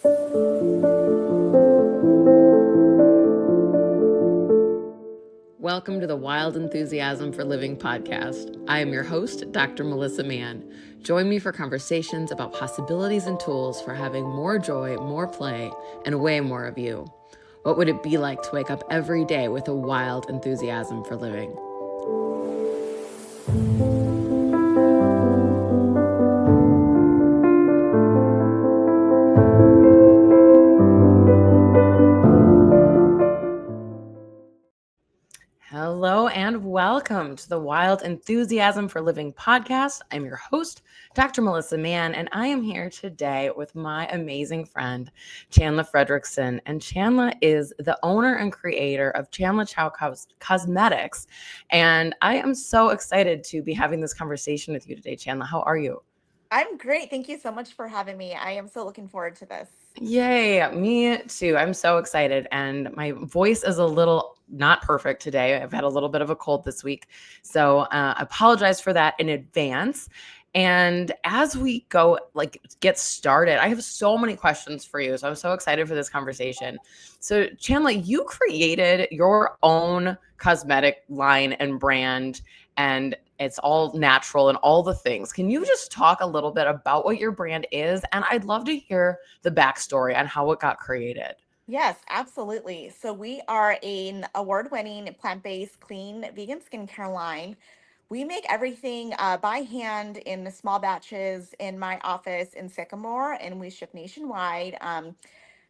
Welcome to the Wild Enthusiasm for Living podcast. I am your host, Dr. Melissa Mann. Join me for conversations about possibilities and tools for having more joy, more play, and way more of you. What would it be like to wake up every day with a wild enthusiasm for living? Hello and welcome to the Wild Enthusiasm for Living podcast. I'm your host, Dr. Melissa Mann, and I am here today with my amazing friend, Chanla Frederickson. And Chanla is the owner and creator of Chanla Chau Cosmetics. And I am so excited to be having this conversation with you today, Chanla. How are you? I'm great. Thank you so much for having me. I am so looking forward to this. Yay, me too. I'm so excited. And my voice is a little not perfect today. I've had a little bit of a cold this week. So I apologize for that in advance. And as we get started, I have so many questions for you. So I'm so excited for this conversation. So Chanla, you created your own cosmetic line and brand, and it's all natural and all the things. Can you just talk a little bit about what your brand is? And I'd love to hear the backstory on how it got created. Yes, absolutely. So we are an award-winning plant-based clean vegan skincare line. We make everything by hand in small batches in my office in Sycamore, and we ship nationwide.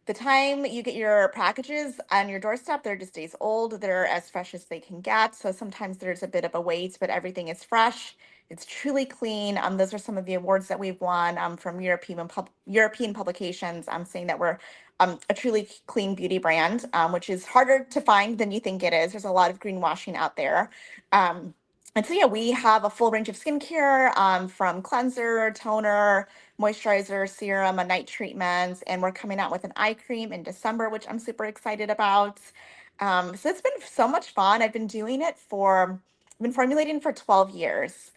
The time you get your packages on your doorstep, they're just days old. They're as fresh as they can get. So sometimes there's a bit of a wait, but everything is fresh. It's truly clean. Those are some of the awards that we've won from European publications. I'm saying that we're a truly clean beauty brand, which is harder to find than you think it is. There's a lot of greenwashing out there. Um, and so, yeah, we have a full range of skincare from cleanser, toner, moisturizer, serum, a night treatment, and we're coming out with an eye cream in December, which I'm super excited about. So it's been so much fun. I've been formulating for 12 years.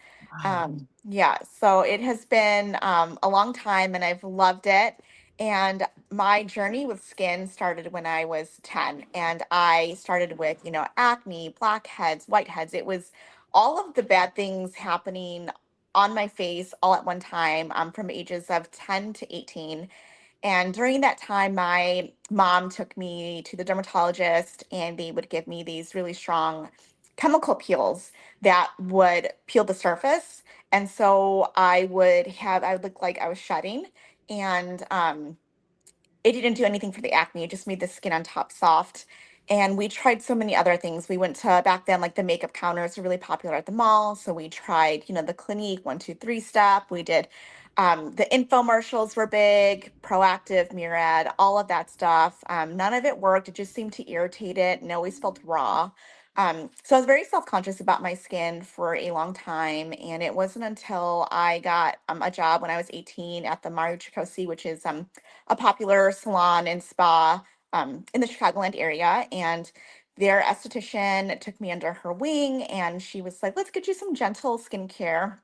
Wow. Yeah, so it has been a long time and I've loved it. And my journey with skin started when I was 10, and I started with, acne, blackheads, whiteheads. It was all of the bad things happening on my face all at one time from ages of 10 to 18. And during that time, my mom took me to the dermatologist, and they would give me these really strong chemical peels that would peel the surface. And so I would look like I was shedding. And it didn't do anything for the acne. It just made the skin on top soft. And we tried so many other things. We went to back then, like the makeup counters were really popular at the mall. So we tried, the Clinique 1, 2, 3 step. We did the infomercials were big, Proactive, Murad, all of that stuff. None of it worked. It just seemed to irritate it and always felt raw. So I was very self-conscious about my skin for a long time. And it wasn't until I got a job when I was 18 at the Mario Tricosi, which is a popular salon and spa in the Chicagoland area. And their esthetician took me under her wing, and she was like, let's get you some gentle skincare.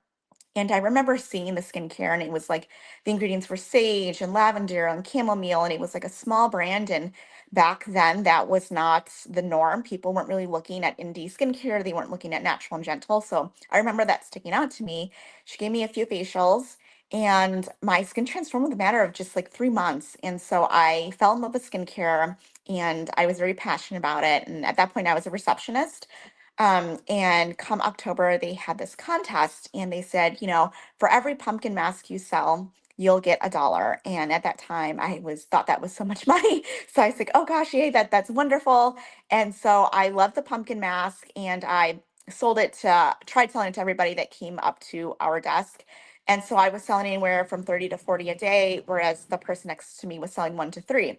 And I remember seeing the skincare, and it was like the ingredients were sage and lavender and chamomile, and it was like a small brand. And back then, that was not the norm. People weren't really looking at indie skincare, they weren't looking at natural and gentle. So I remember that sticking out to me. She gave me a few facials, and my skin transformed with a matter of just like 3 months. And so I fell in love with skincare, and I was very passionate about it. And at that point, I was a receptionist. And come October, they had this contest, and they said, for every pumpkin mask you sell, you'll get $1. And at that time, I was thought that was so much money. So I was like, oh gosh, yay, that's wonderful. And so I loved the pumpkin mask, and I tried selling it to everybody that came up to our desk. And so I was selling anywhere from 30 to 40 a day, whereas the person next to me was selling 1 to 3.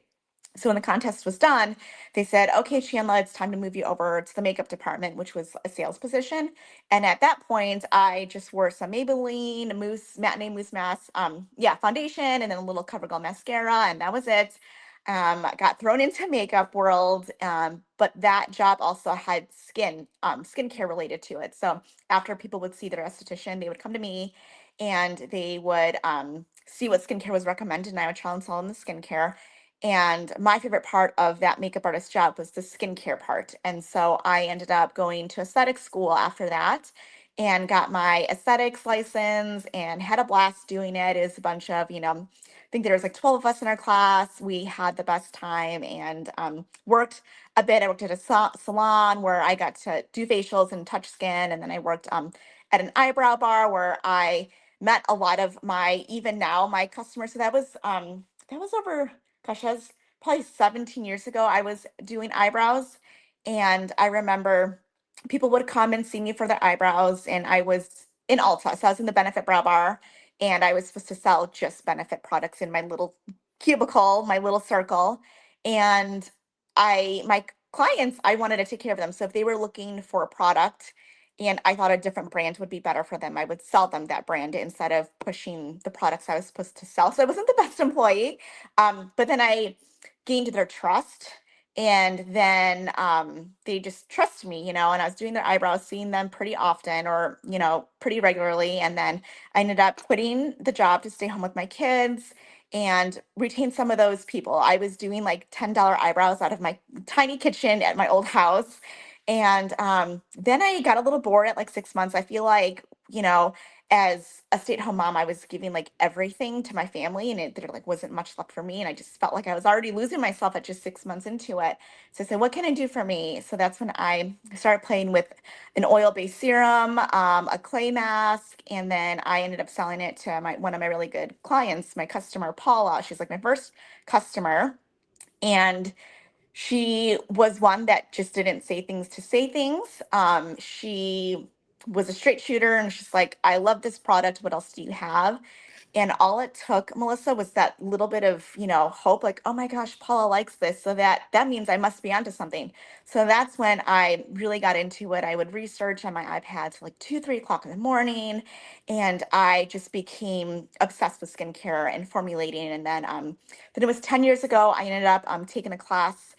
So when the contest was done, they said, okay, Chandla, it's time to move you over to the makeup department, which was a sales position. And at that point, I just wore some Maybelline matinee mousse mask, foundation, and then a little CoverGirl mascara, and that was it. Got thrown into makeup world, but that job also had skincare related to it. So after people would see their esthetician, they would come to me, and they would see what skincare was recommended, and I would try and sell in the skincare. And my favorite part of that makeup artist job was the skincare part. And so I ended up going to aesthetic school after that and got my aesthetics license and had a blast doing it. It was a bunch of, I think there was like 12 of us in our class. We had the best time and worked a bit. I worked at a salon where I got to do facials and touch skin. And then I worked at an eyebrow bar where I met a lot of my, even now, my customers. So that was over, gosh, that was probably 17 years ago. I was doing eyebrows, and I remember people would come and see me for their eyebrows, and I was in Ulta. So I was in the Benefit Brow Bar, and I was supposed to sell just Benefit products in my little cubicle, my little circle. And my clients, I wanted to take care of them. So if they were looking for a product and I thought a different brand would be better for them, I would sell them that brand instead of pushing the products I was supposed to sell. So I wasn't the best employee. But then I gained their trust. And then they just trust me, and I was doing their eyebrows, seeing them pretty often or, pretty regularly. And then I ended up quitting the job to stay home with my kids and retain some of those people. I was doing like $10 eyebrows out of my tiny kitchen at my old house. And then I got a little bored at like 6 months. I feel like, as a stay-at-home mom, I was giving like everything to my family, and there like wasn't much left for me. And I just felt like I was already losing myself at just 6 months into it. So I said, what can I do for me? So that's when I started playing with an oil-based serum, a clay mask, and then I ended up selling it to one of my really good clients, my customer Paula. She's like my first customer, and she was one that just didn't say things to say things. She was a straight shooter, and she's like, I love this product. What else do you have? And all it took, Melissa, was that little bit of, hope, like, oh my gosh, Paula likes this. So that means I must be onto something. So that's when I really got into it. I would research on my iPad till like 2, 3 o'clock in the morning. And I just became obsessed with skincare and formulating. And then it was 10 years ago, I ended up taking a class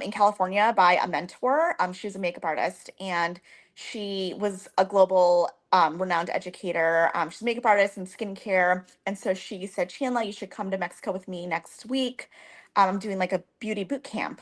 in California by a mentor. She was a makeup artist, and she was a global renowned educator. She's a makeup artist and skincare. And so she said, Chandla, you should come to Mexico with me next week. I'm doing like a beauty boot camp.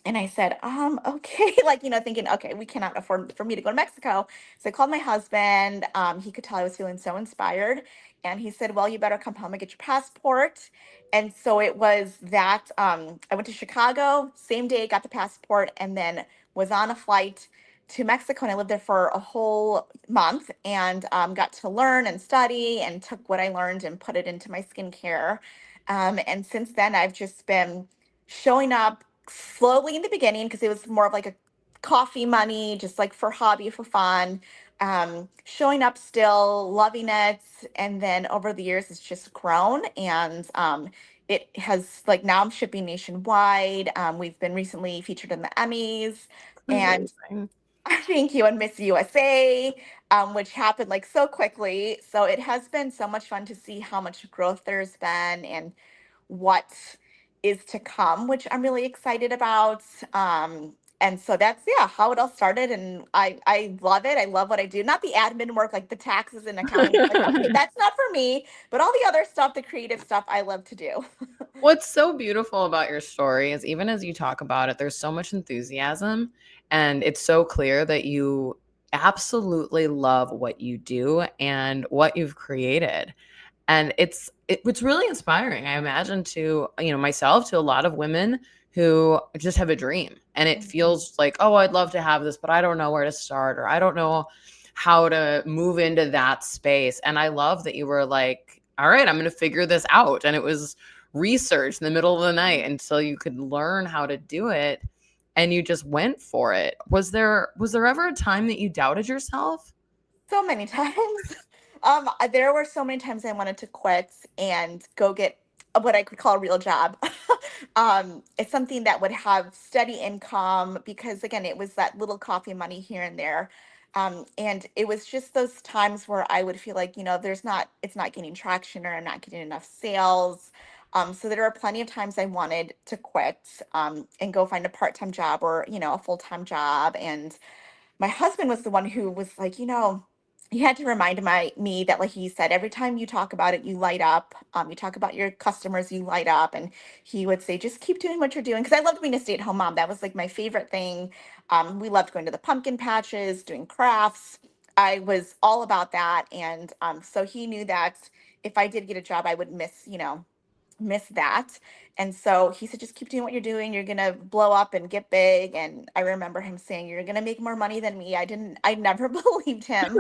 And I said, okay, like, thinking, okay, we cannot afford for me to go to Mexico. So I called my husband. He could tell I was feeling so inspired. And he said, well, you better come home and get your passport. And so it was that I went to Chicago, same day, got the passport, and then was on a flight to Mexico. And I lived there for a whole month and got to learn and study and took what I learned and put it into my skincare. And since then, I've just been showing up slowly in the beginning because it was more of like a coffee money, just like for hobby, for fun. Showing up still, loving it. And then over the years, it's just grown. And it has, like, now I'm shipping nationwide. We've been recently featured in the Emmys. And Amazing. thank you, and Miss USA, which happened like so quickly. So it has been so much fun to see how much growth there's been and what is to come, which I'm really excited about. And so that's, yeah, how it all started. And I love it. I love what I do. Not the admin work, like the taxes and accounting. Like, okay, that's not for me. But all the other stuff, the creative stuff, I love to do. What's so beautiful about your story is even as you talk about it, there's so much enthusiasm, and it's so clear that you absolutely love what you do and what you've created. And it's really inspiring, I imagine, to myself, to a lot of women who just have a dream, and it Mhm. feels like, oh, I'd love to have this, but I don't know where to start, or I don't know how to move into that space. And I love that you were like, all right, I'm going to figure this out. And it was research in the middle of the night until you could learn how to do it, and you just went for it. Was there ever a time that you doubted yourself? So many times. There were so many times I wanted to quit and go get what I could call a real job. It's something that would have steady income because, again, it was that little coffee money here and there. And it was just those times where I would feel like, it's not gaining traction or I'm not getting enough sales. So there are plenty of times I wanted to quit and go find a part-time job or, a full-time job. And my husband was the one who was like, he had to remind me that, like he said, every time you talk about it, you light up. You talk about your customers, you light up. And he would say, just keep doing what you're doing. Because I loved being a stay-at-home mom. That was like my favorite thing. We loved going to the pumpkin patches, doing crafts. I was all about that. And so he knew that if I did get a job, I would miss that. And so he said, just keep doing what you're doing. You're going to blow up and get big. And I remember him saying, you're going to make more money than me. I never believed him.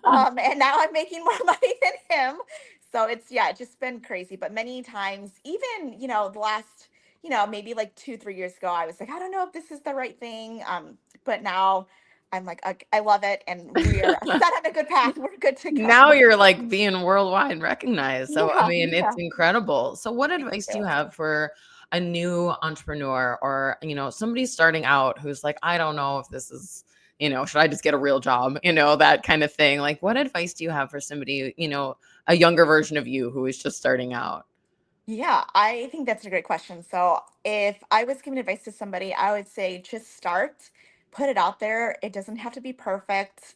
And now I'm making more money than him. So it's just been crazy. But many times, even, the last, maybe like 2, 3 years ago, I was like, I don't know if this is the right thing. But now I'm like, I love it. And we're set on a good path. We're good to go. Now you're like being worldwide recognized. So, I Yeah. mean, it's Yeah. incredible. So, what Thank advice do you you. have for a new entrepreneur or, somebody starting out who's like, I don't know if this is, should I just get a real job? That kind of thing. Like, what advice do you have for somebody, a younger version of you who is just starting out? Yeah, I think that's a great question. So, if I was giving advice to somebody, I would say just start, put it out there. It doesn't have to be perfect.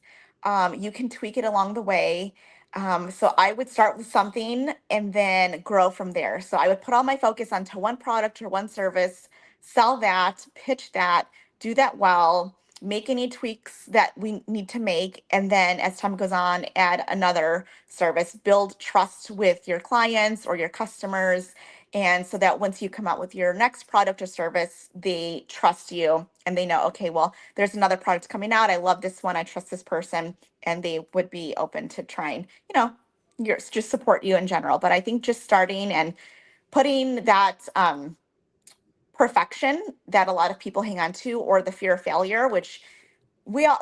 You can tweak it along the way. So, I would start with something and then grow from there. So, I would put all my focus onto one product or one service, sell that, pitch that, do that well, make any tweaks that we need to make. And then as time goes on, add another service, build trust with your clients or your customers. And so that once you come out with your next product or service, they trust you and they know, okay, well, there's another product coming out. I love this one. I trust this person. And they would be open to trying, just support you in general. But I think just starting and putting that perfection that a lot of people hang on to, or the fear of failure, which we all,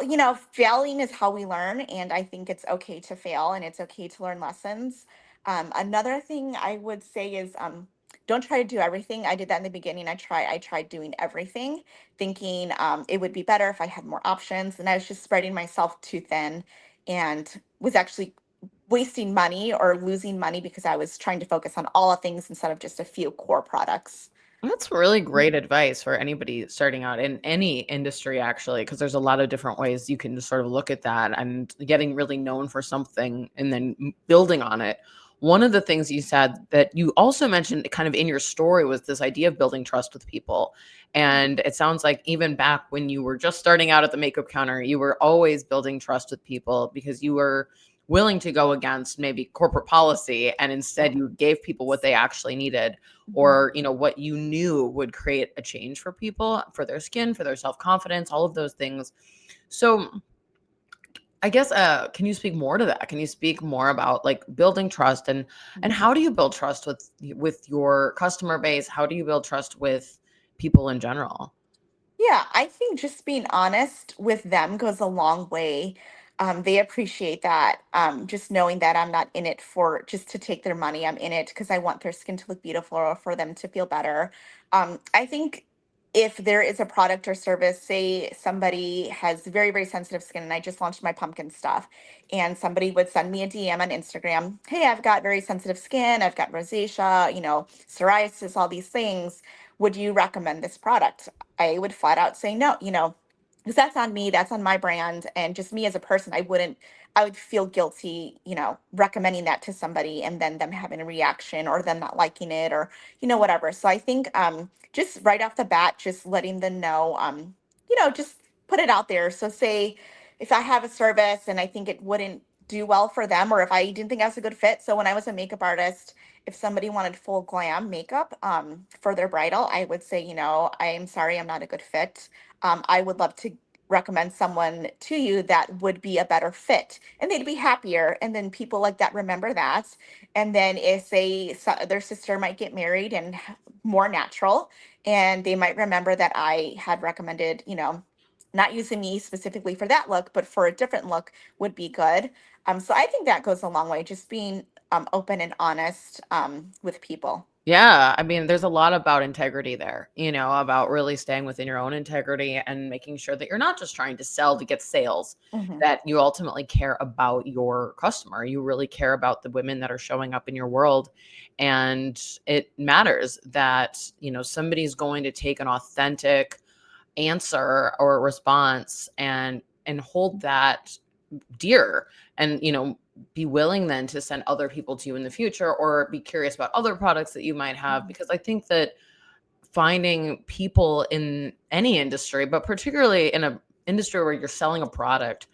failing is how we learn. And I think it's okay to fail and it's okay to learn lessons. Another thing I would say is, don't try to do everything. I did that in the beginning. I tried doing everything, thinking it would be better if I had more options. And I was just spreading myself too thin and was actually wasting money or losing money because I was trying to focus on all the things instead of just a few core products. That's really great advice for anybody starting out in any industry, actually, because there's a lot of different ways you can sort of look at that and getting really known for something and then building on it. One of the things you said that you also mentioned kind of in your story was this idea of building trust with people. And it sounds like even back when you were just starting out at the makeup counter, you were always building trust with people because you were willing to go against maybe corporate policy and instead you gave people what they actually needed Mhm. or what you knew would create a change for people, for their skin, for their self-confidence, all of those things. So I guess can you speak more to that? Can you speak more about like building trust and Mhm. how do you build trust with your customer base? How do you build trust with people in general? Yeah, I think just being honest with them goes a long way. They appreciate that. Just knowing that I'm not in it for just to take their money. I'm in it because I want their skin to look beautiful or for them to feel better. I think if there is a product or service, say somebody has very, very sensitive skin, and I just launched my pumpkin stuff, and somebody would send me a DM on Instagram, hey, I've got very sensitive skin, I've got rosacea, psoriasis, all these things. Would you recommend this product? I would flat out say no, because that's on me, that's on my brand, and just me as a person, I would feel guilty, recommending that to somebody and then them having a reaction or them not liking it or, whatever. So I think just right off the bat, just letting them know, just put it out there. So say if I have a service and I think it wouldn't do well for them, or if I didn't think I was a good fit. So when I was a makeup artist, if somebody wanted full glam makeup for their bridal, I would say, I'm sorry, I'm not a good fit. I would love to recommend someone to you that would be a better fit and they'd be happier. And then people like that remember that. And then if their sister might get married and more natural, and they might remember that I had recommended, not using me specifically for that look, but for a different look would be good. So I think that goes a long way, just being open and honest with people. Yeah, I mean, there's a lot about integrity there, about really staying within your own integrity and making sure that you're not just trying to sell to get sales, Hmm. that you ultimately care about your customer. You really care about the women that are showing up in your world. And it matters that, somebody's going to take an authentic answer or response and hold that dear, and be willing then to send other people to you in the future, or be curious about other products that you might have, Mhm. because I think that finding people in any industry, but particularly in a industry where you're selling a product,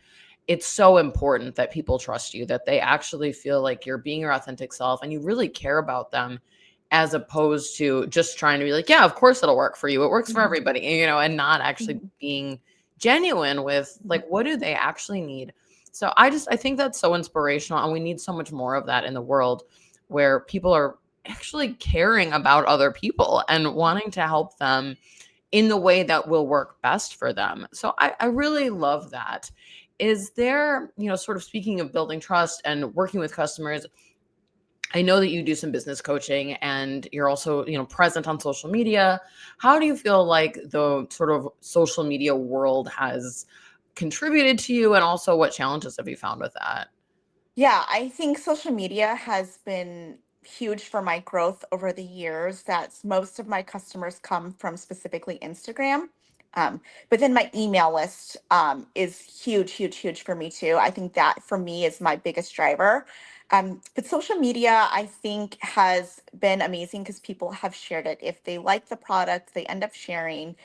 it's so important that people trust you, that they actually feel like you're being your authentic self and you really care about them, as opposed to just trying to be like, yeah, of course it'll work for you. It works for Mhm. everybody, and not actually Mhm. being genuine with Mhm. like, what do they actually need? So I think that's so inspirational. And we need so much more of that in the world, where people are actually caring about other people and wanting to help them in the way that will work best for them. So I really love that. Is there, sort of speaking of building trust and working with customers, I know that you do some business coaching and you're also, present on social media. How do you feel like the sort of social media world has contributed to you, and also what challenges have you found with that? Yeah, I think social media has been huge for my growth over the years. That's most of my customers come from specifically Instagram. Um, but then my email list is huge, huge, huge for me too. I think that for me is my biggest driver. But social media, I think, has been amazing because people have shared it. If they like the product, they end up sharing.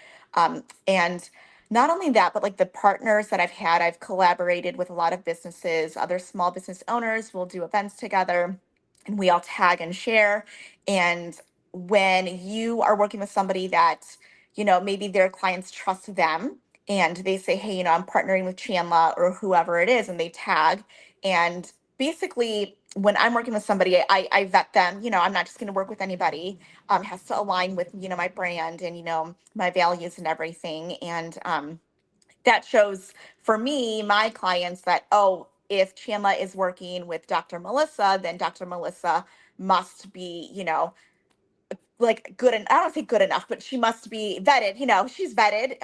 And not only that, but like the partners that I've had, I've collaborated with a lot of businesses, other small business owners. We'll do events together and we all tag and share. And when you are working with somebody that, maybe their clients trust them and they say, hey, I'm partnering with Chanla or whoever it is, and they tag. And basically, when I'm working with somebody, I vet them. I'm not just going to work with anybody. Has to align with my brand and my values and everything. And that shows for me, my clients, that, oh, if Chandla is working with Dr. Melissa, then Dr. Melissa must be, like good, and I don't say good enough, but she must be vetted. She's vetted.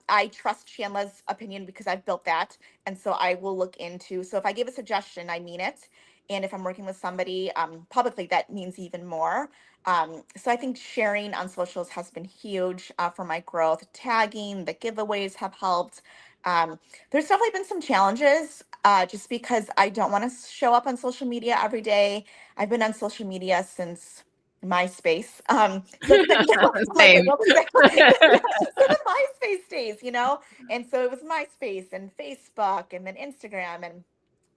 I trust Chandla's opinion because I've built that, and so I will look into. So if I give a suggestion, I mean it, and if I'm working with somebody publicly, that means even more. So I think sharing on socials has been huge for my growth. Tagging, the giveaways have helped. There's definitely been some challenges just because I don't want to show up on social media every day. I've been on social media since MySpace. So it's been, I'm like, wait, Same. what was that? So the MySpace days, and so it was MySpace and Facebook and then Instagram and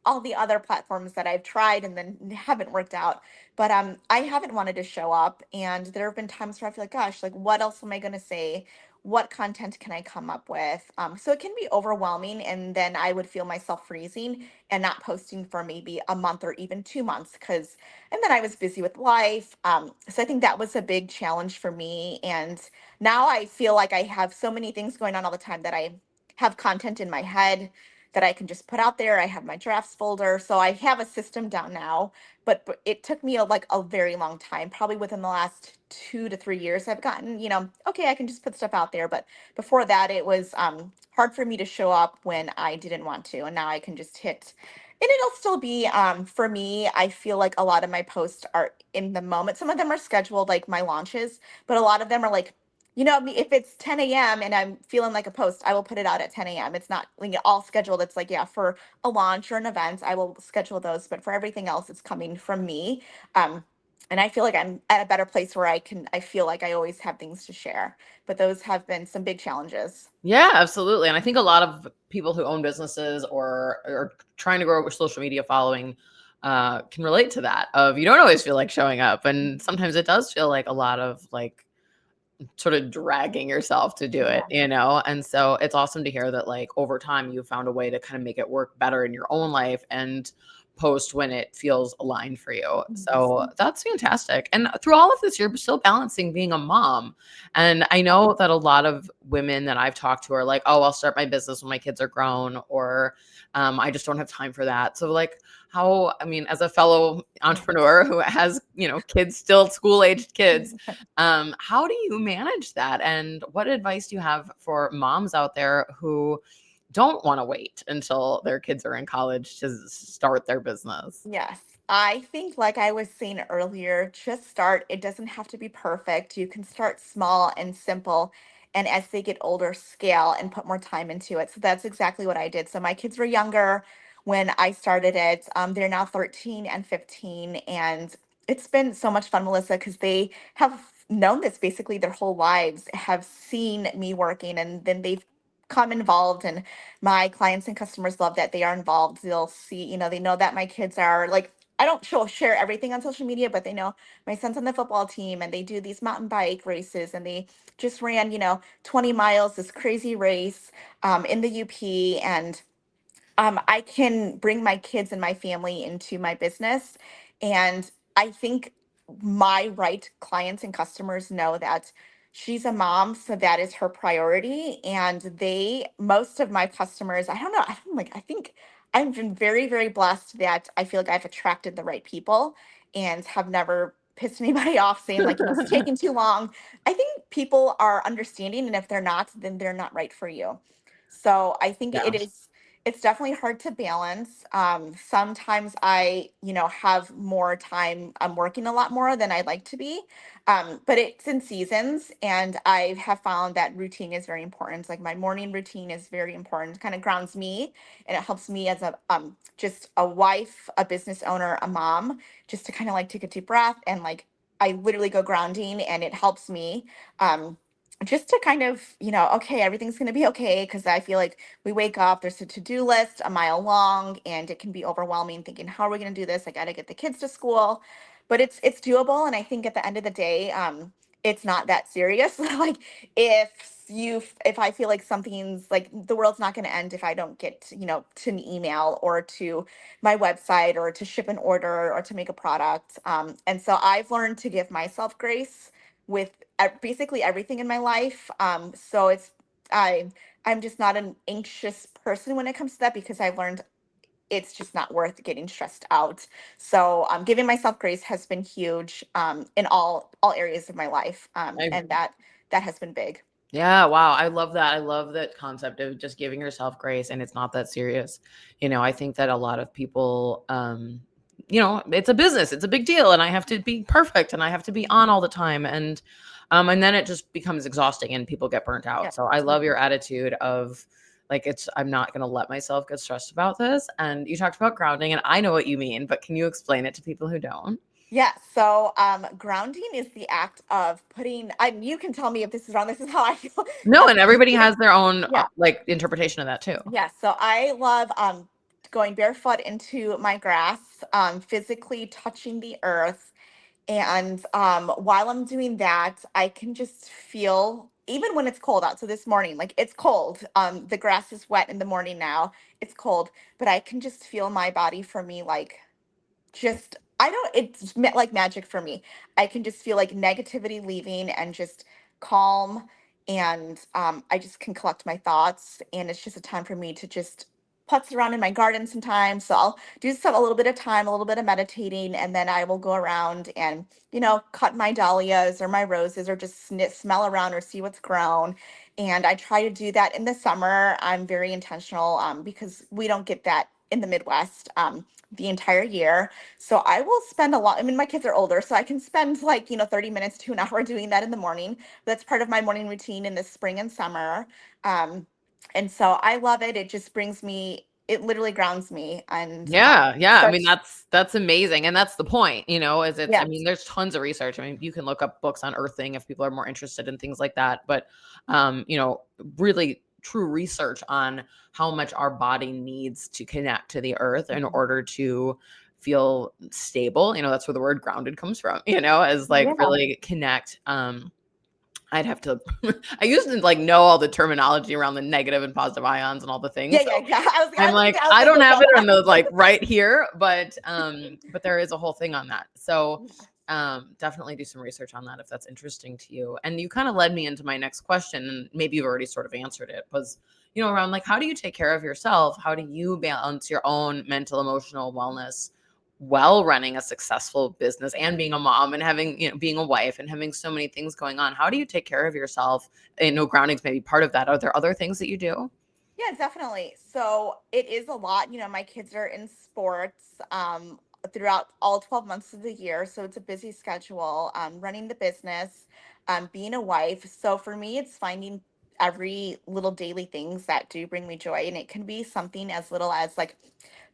all the other platforms that I've tried and then haven't worked out. But I haven't wanted to show up. And there have been times where I feel like, gosh, like what else am I gonna say? What content can I come up with? So it can be overwhelming. And then I would feel myself freezing and not posting for maybe a month or even 2 months because and then I was busy with life. So I think that was a big challenge for me. And now I feel like I have so many things going on all the time that I have content in my head that I can just put out there. I have my drafts folder. So I have a system down now, but it took me like a very long time, probably within the last 2 to 3 years, I've gotten, okay, I can just put stuff out there. But before that, it was hard for me to show up when I didn't want to. And now I can just hit, and it'll still be for me. I feel like a lot of my posts are in the moment. Some of them are scheduled, like my launches, but a lot of them are like, if it's 10 a.m. and I'm feeling like a post, I will put it out at 10 a.m. It's not like all scheduled. It's like, yeah, for a launch or an event, I will schedule those. But for everything else, it's coming from me. Um, and I feel like I'm at a better place where I feel like I always have things to share. But those have been some big challenges. Yeah, absolutely. And I think a lot of people who own businesses or are trying to grow a social media following can relate to that. Of, you don't always feel like showing up, and sometimes it does feel like a lot of like sort of dragging yourself to do it, Yeah. And so it's awesome to hear that, like, over time you found a way to kind of make it work better in your own life and post when it feels aligned for you. So Mhm. that's fantastic. And through all of this, you're still balancing being a mom. And I know that a lot of women that I've talked to are like, oh, I'll start my business when my kids are grown, or I just don't have time for that. So, like, how, I mean, as a fellow entrepreneur who has, kids, still school aged kids, how do you manage that? And what advice do you have for moms out there who don't want to wait until their kids are in college to start their business? Yes. I think, like I was saying earlier, just start. It doesn't have to be perfect. You can start small and simple. And as they get older, scale and put more time into it. So that's exactly what I did. So my kids were younger when I started it. They're now 13 and 15, and it's been so much fun, Melissa, because they have known this basically their whole lives, have seen me working, and then they've come involved. And my clients and customers love that they are involved. They'll see, they know that my kids are like, I don't share everything on social media, but they know my son's on the football team and they do these mountain bike races, and they just ran, 20 miles, this crazy race in the UP. And I can bring my kids and my family into my business. And I think my right clients and customers know that she's a mom, so that is her priority. And most of my customers, I don't know, I think I've been very, very blessed that I feel like I've attracted the right people and have never pissed anybody off saying, like, it's taking too long. I think people are understanding, and if they're not, then they're not right for you. So I think Yeah. it's definitely hard to balance. Sometimes I, have more time. I'm working a lot more than I'd like to be. But it's in seasons. And I have found that routine is very important. Like my morning routine is very important, kind of grounds me, and it helps me as a, just a wife, a business owner, a mom, just to kind of like take a deep breath and like, I literally go grounding, and it helps me. Um, just to kind of, okay, everything's going to be okay. Cause I feel like we wake up, there's a to-do list a mile long, and it can be overwhelming thinking, how are we going to do this? I got to get the kids to school, but it's doable. And I think at the end of the day, it's not that serious. Like if I feel like something's like the world's not going to end if I don't get, to an email or to my website or to ship an order or to make a product. And so I've learned to give myself grace with basically everything in my life. So I I'm just not an anxious person when it comes to that, because I've learned it's just not worth getting stressed out. So giving myself grace has been huge in all areas of my life, I and that has been big. Yeah, wow. I love that. I love that concept of just giving yourself grace and it's not that serious. I think that a lot of people it's a business, it's a big deal and I have to be perfect and I have to be on all the time and then it just becomes exhausting and people get burnt Yeah. out. So I love your attitude of like I'm not going to let myself get stressed about this. And you talked about grounding and I know what you mean, but can you explain it to people who don't? Yeah. So grounding is the act of putting. You can tell me if this is wrong. This is how I feel. No, and everybody Putting. has their own Yeah. like interpretation of that too. Yeah, so I love going barefoot into my grass, physically touching the earth. And while I'm doing that, I can just feel, even when it's cold out. So this morning, like it's cold. The grass is wet in the morning now. It's cold, but I can just feel my body, for me, like just I don't it's like magic for me. I can just feel like negativity leaving and just calm. And I just can collect my thoughts, and it's just a time for me to just putz around in my garden sometimes. So I'll do a little bit of time, a little bit of meditating, and then I will go around and cut my dahlias or my roses, or just smell around or see what's grown. And I try to do that in the summer. I'm very intentional, because we don't get that in the Midwest the entire year. So I will spend a lot. I mean, my kids are older, so I can spend like, 30 minutes to an hour doing that in the morning. That's part of my morning routine in the spring and summer. Um, and so I love it. It just it literally grounds me. And Yeah, yeah. I mean, starts, that's amazing, and that's the point, is I yeah, mean, there's tons of research. I mean, you can look up books on earthing if people are more interested in things like that, but really true research on how much our body needs to connect to the earth in order to feel stable. That's where the word grounded comes from, as like yeah, really connect. I'd have to I used to like know all the terminology around the negative and positive ions and all the yeah, things. yeah, yeah. I'm like, I was I gonna don't go have down it on that. those like right here, but there is a whole thing on that. So definitely do some research on that if that's interesting to you. And you kind of led me into my next question, and maybe you've already sort of answered it, was around like how do you take care of yourself? How do you balance your own mental, emotional wellness while running a successful business and being a mom and having, being a wife and having so many things going on? How do you take care of yourself? I know grounding's maybe part of that. Are there other things that you do? Yeah, definitely. So it is a lot. My kids are in sports throughout all 12 months of the year. So it's a busy schedule, running the business, being a wife. So for me, it's finding every little daily things that do bring me joy. And it can be something as little as like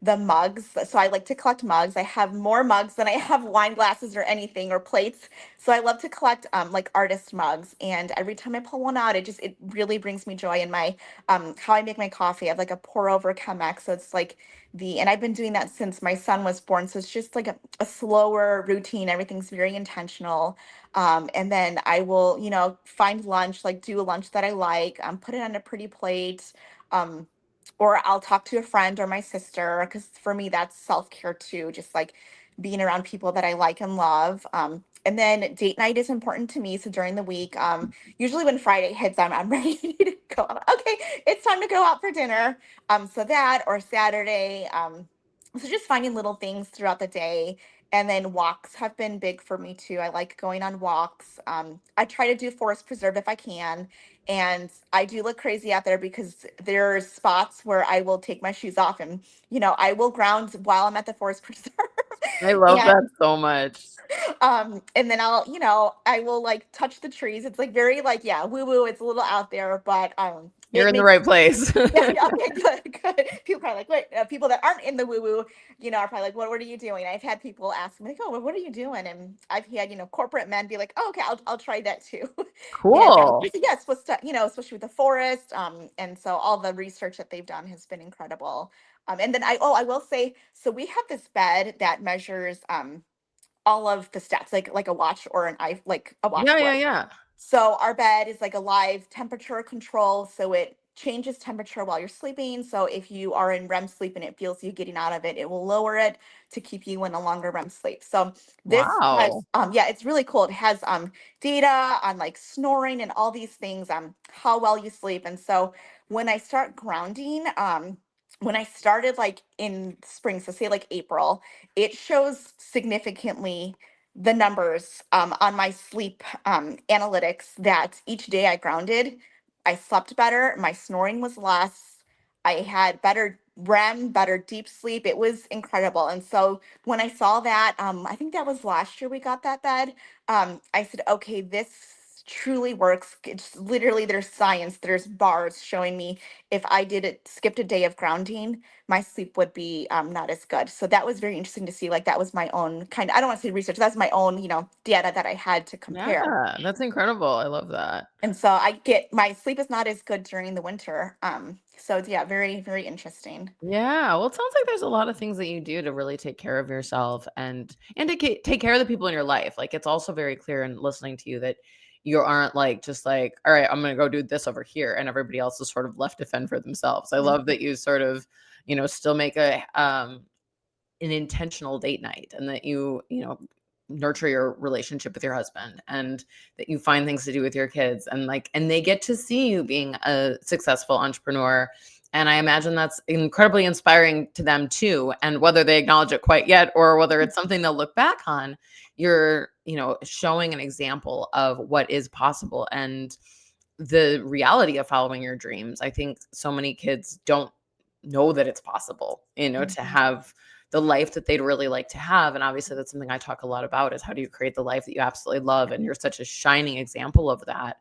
the mugs. So I like to collect mugs. I have more mugs than I have wine glasses or anything or plates. So I love to collect like artist mugs. And every time I pull one out, it really brings me joy in my how I make my coffee. I have like a pour over Chemex. So it's like and I've been doing that since my son was born. So it's just like a slower routine. Everything's very intentional. And then I will, find lunch, like do a lunch that I like, put it on a pretty plate. Um, or I'll talk to a friend or my sister, because for me that's self-care too, just like being around people that I like and love. And then date night is important to me. So during the week, usually when Friday hits, I'm ready to go out. Okay, it's time to go out for dinner. So that or Saturday. So just finding little things throughout the day. And then walks have been big for me too. I like going on walks. I try to do forest preserve if I can. And I do look crazy out there because there's spots where I will take my shoes off and, I will ground while I'm at the forest preserve. I love and that so much. and then I will like touch the trees. It's like very like, yeah, woo woo. It's a little out there, but You're it in the makes right place. yeah, yeah, okay, good, good. People probably like, wait, people that aren't in the woo woo, are probably like, what are you doing? I've had people ask me, like, oh, well, what are you doing? And I've had, corporate men be like, oh, okay, I'll try that too. And Cool. yeah, it's supposed to, especially with the forest. And so all the research that they've done has been incredible. And then I will say, so we have this bed that measures, all of the stats, like a watch or like a watch Yeah, yeah, would. yeah. So our bed is like a live temperature control. So it changes temperature while you're sleeping. So if you are in REM sleep and it feels you getting out of it, it will lower it to keep you in a longer REM sleep. So this has Wow. yeah, it's really cool. It has data on like snoring and all these things, how well you sleep. And so when I start grounding, when I started like in spring, so say like April, it shows significantly the numbers on my sleep analytics that each day I grounded, I slept better, my snoring was less, I had better REM, better deep sleep. It was incredible. And so when I saw that, I think that was last year we got that bed. I said, okay, this truly works. It's literally there's science, there's bars showing me if I did it, skipped a day of grounding, my sleep would be not as good. So that was very interesting to see. Like that was my own kind of, I don't want to say research, that's my own, data that I had to compare. Yeah, that's incredible. I love that. And so I get my sleep is not as good during the winter. So yeah, very, very interesting. Yeah, well, it sounds like there's a lot of things that you do to really take care of yourself and to take care of the people in your life. Like it's also very clear in listening to you that you aren't like just like, all right, I'm gonna go do this over here, and everybody else is sort of left to fend for themselves. I love Mhm. that you sort of, still make an intentional date night and that you nurture your relationship with your husband and that you find things to do with your kids and they get to see you being a successful entrepreneur, and I imagine that's incredibly inspiring to them too, and whether they acknowledge it quite yet or whether it's something they'll look back on, you're showing an example of what is possible and the reality of following your dreams. I think so many kids don't know that it's possible, to Mhm. have the life that they'd really like to have. And obviously that's something I talk a lot about is how do you create the life that you absolutely love? And you're such a shining example of that.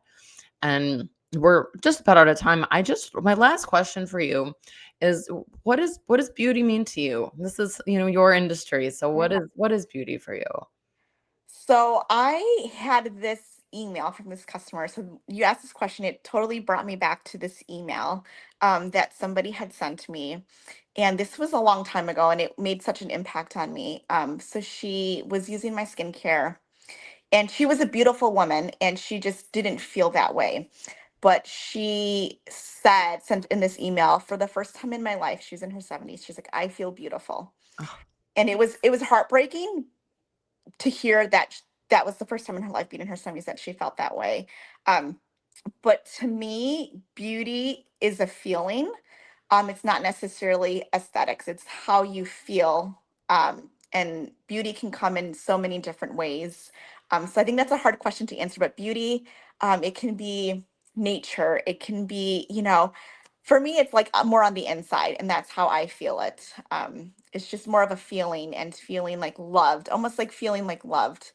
And we're just about out of time. My last question for you is what does beauty mean to you? This is, your industry. So what is beauty for you? So I had this email from this customer. So you asked this question, it totally brought me back to this email that somebody had sent me. And this was a long time ago and it made such an impact on me. So she was using my skincare and she was a beautiful woman and she just didn't feel that way. But she sent in this email for the first time in my life, she's in her 70s. She's like, I feel beautiful. Oh, And it was heartbreaking to hear that that was the first time in her life being in her 70s that she felt that way. Um, but to me, beauty is a feeling. It's not necessarily aesthetics, it's how you feel. And beauty can come in so many different ways. So I think that's a hard question to answer, but beauty, it can be nature, it can be, for me, it's like more on the inside, and that's how I feel it. It's just more of a feeling and feeling like loved, almost like feeling like loved.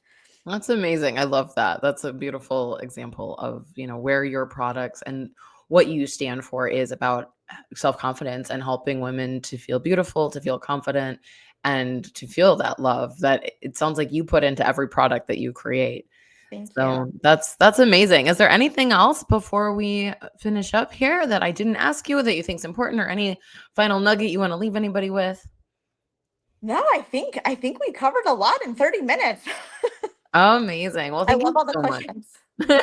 that's amazing. I love that. That's a beautiful example of, where your products and what you stand for is about self-confidence and helping women to feel beautiful, to feel confident, and to feel that love that it sounds like you put into every product that you create. Thank you. So that's amazing. Is there anything else before we finish up here that I didn't ask you that you think is important, or any final nugget you want to leave anybody with? No, I think we covered a lot in 30 minutes. Amazing. Well, I thank love you all the so much. questions.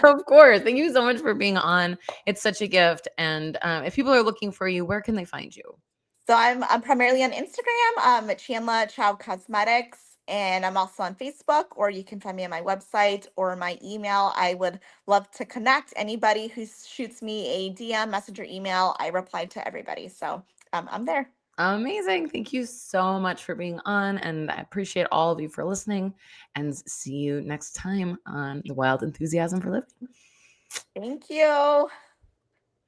Of course. Thank you so much for being on. It's such a gift. And if people are looking for you, where can they find you? So I'm primarily on Instagram, at Chanla Chau Cosmetics, and I'm also on Facebook, or you can find me on my website or my email. I would love to connect. Anybody who shoots me a DM, messenger, email, I reply to everybody. So I'm there. Amazing. Thank you so much for being on. And I appreciate all of you for listening. And see you next time on The Wild Enthusiasm for Living. Thank you.